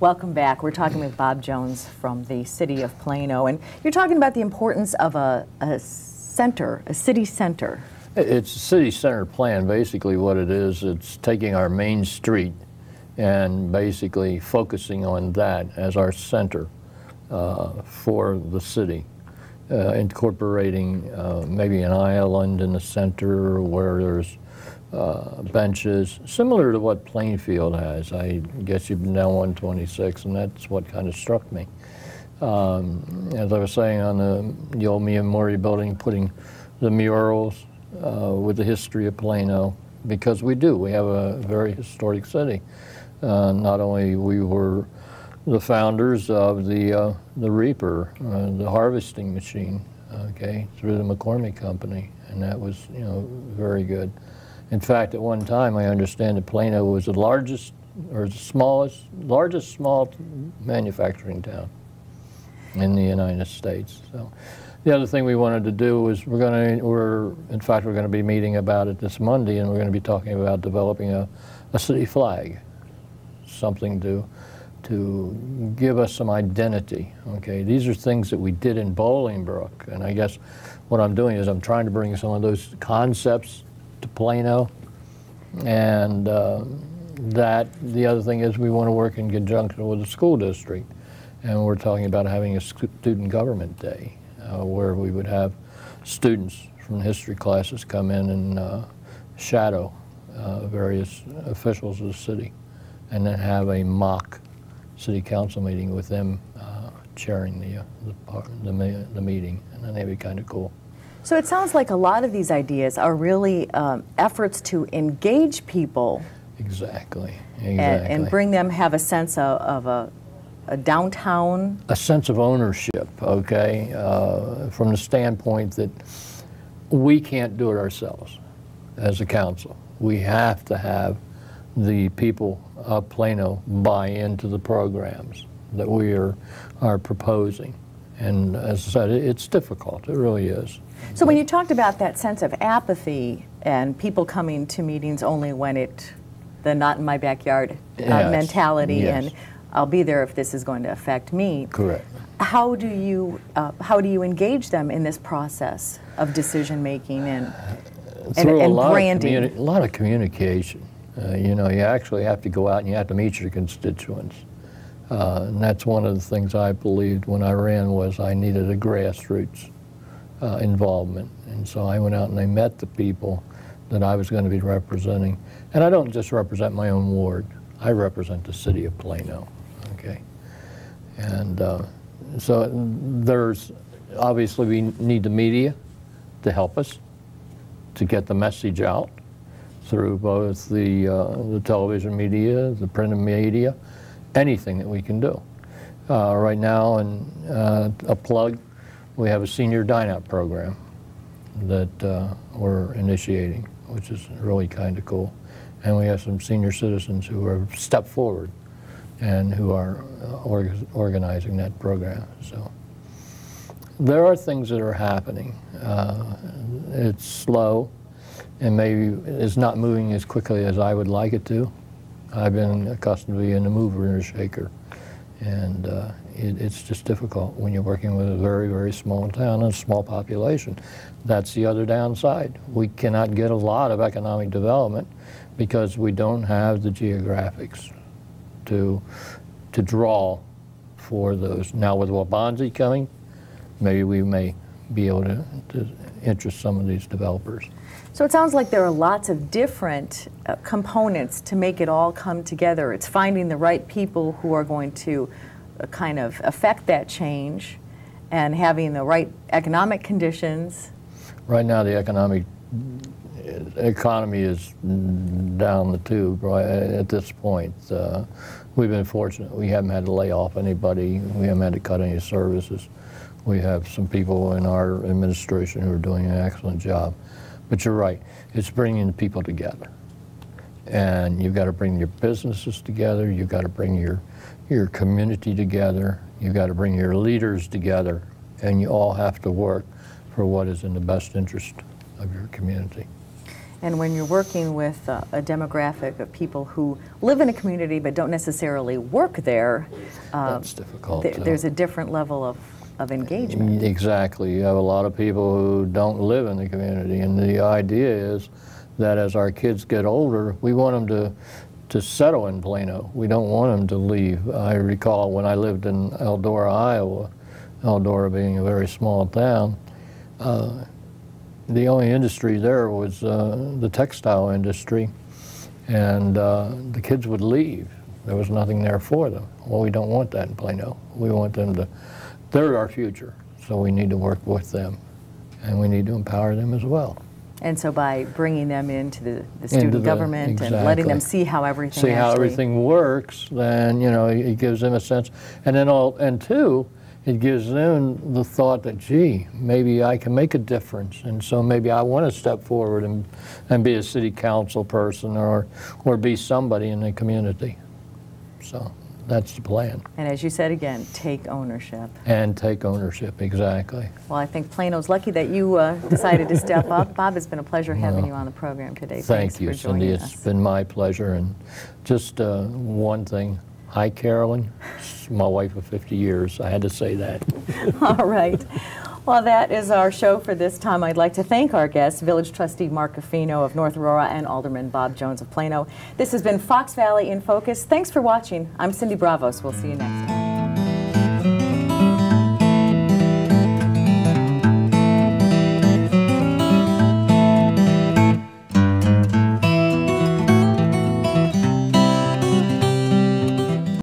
Welcome back. We're talking with Bob Jones from the city of Plano, and you're talking about the importance of a center, a city center. It's a city center plan. Basically what it is, it's taking our main street and basically focusing on that as our center for the city, incorporating maybe an island in the center where there's benches, similar to what Plainfield has. I guess you've been down 126, and that's what kind of struck me. As I was saying, on the old Memorial building, putting the murals with the history of Plano, because we have a very historic city. Not only we were the founders of the reaper, the harvesting machine, okay, through the McCormick Company, and that was, you know, very good. In fact, at one time, I understand that Plano was the largest or the largest small manufacturing town in the United States. So, the other thing we wanted to do was we're going to be meeting about it this Monday, and we're going to be talking about developing a city flag, something to give us some identity. Okay, these are things that we did in Bolingbrook, and I guess what I'm doing is I'm trying to bring some of those concepts to Plano, and the other thing is we want to work in conjunction with the school district, and we're talking about having a student government day where we would have students from history classes come in and shadow various officials of the city, and then have a mock city council meeting with them chairing the meeting, and then that'd be kind of cool. So it sounds like a lot of these ideas are really efforts to engage people. Exactly. And bring them, have a sense of a downtown. A sense of ownership, okay, from the standpoint that we can't do it ourselves as a council. We have to have the people of Plano buy into the programs that we are proposing. And as I said, it's difficult, it really is. So when you talked about that sense of apathy and people coming to meetings only when the not in my backyard mentality, yes, and I'll be there if this is going to affect me. Correct. How do you engage them in this process of decision making and branding? A lot of communication. You know, you actually have to go out and you have to meet your constituents. And that's one of the things I believed when I ran, was I needed a grassroots involvement. And so I went out and I met the people that I was going to be representing. And I don't just represent my own ward. I represent the city of Plano, okay? And so obviously we need the media to help us to get the message out through both the television media, the print media, anything that we can do. Right now, and a plug, we have a senior dine-out program that we're initiating, which is really kind of cool. And we have some senior citizens who have stepped forward and who are organizing that program. So there are things that are happening. It's slow, and maybe it's not moving as quickly as I would like it to. I've been accustomed to being a mover and a shaker, and it's just difficult when you're working with a very, very small town and a small population. That's the other downside. We cannot get a lot of economic development because we don't have the geographics to draw for those. Now with Wabanzi coming, maybe we may be able to interest some of these developers. So it sounds like there are lots of different components to make it all come together. It's finding the right people who are going to kind of affect that change, and having the right economic conditions. Right now the economy is down the tube right at this point. We've been fortunate. We haven't had to lay off anybody. We haven't had to cut any services. We have some people in our administration who are doing an excellent job. But you're right, it's bringing people together. And you've got to bring your businesses together, you've got to bring your community together, you've got to bring your leaders together, and you all have to work for what is in the best interest of your community. And when you're working with a demographic of people who live in a community but don't necessarily work there, That's difficult. There's a different level of engagement. Exactly. You have a lot of people who don't live in the community, and the idea is that as our kids get older, we want them to settle in Plano. We don't want them to leave. I recall when I lived in Eldora, Iowa, Eldora being a very small town, the only industry there was the textile industry, and the kids would leave. There was nothing there for them. Well, we don't want that in Plano. We want them to, they're our future, so we need to work with them, and we need to empower them as well. And so by bringing them into the student government and letting them see how everything works, then, you know, it gives them a sense. And then and two, it gives them the thought that, gee, maybe I can make a difference, and so maybe I want to step forward and be a city council person or be somebody in the community. So that's the plan. And as you said again, take ownership. And take ownership, exactly. Well, I think Plano's lucky that you decided to step up. Bob, it's been a pleasure having you on the program today. Thank you, Cindy. It's been my pleasure. And just one thing. Hi, Carolyn. My wife of 50 years. I had to say that. All right. Well, that is our show for this time. I'd like to thank our guests, Village Trustee Mark Ruffino of North Aurora and Alderman Bob Jones of Plano. This has been Fox Valley in Focus. Thanks for watching. I'm Cindy Bravos. We'll see you next time.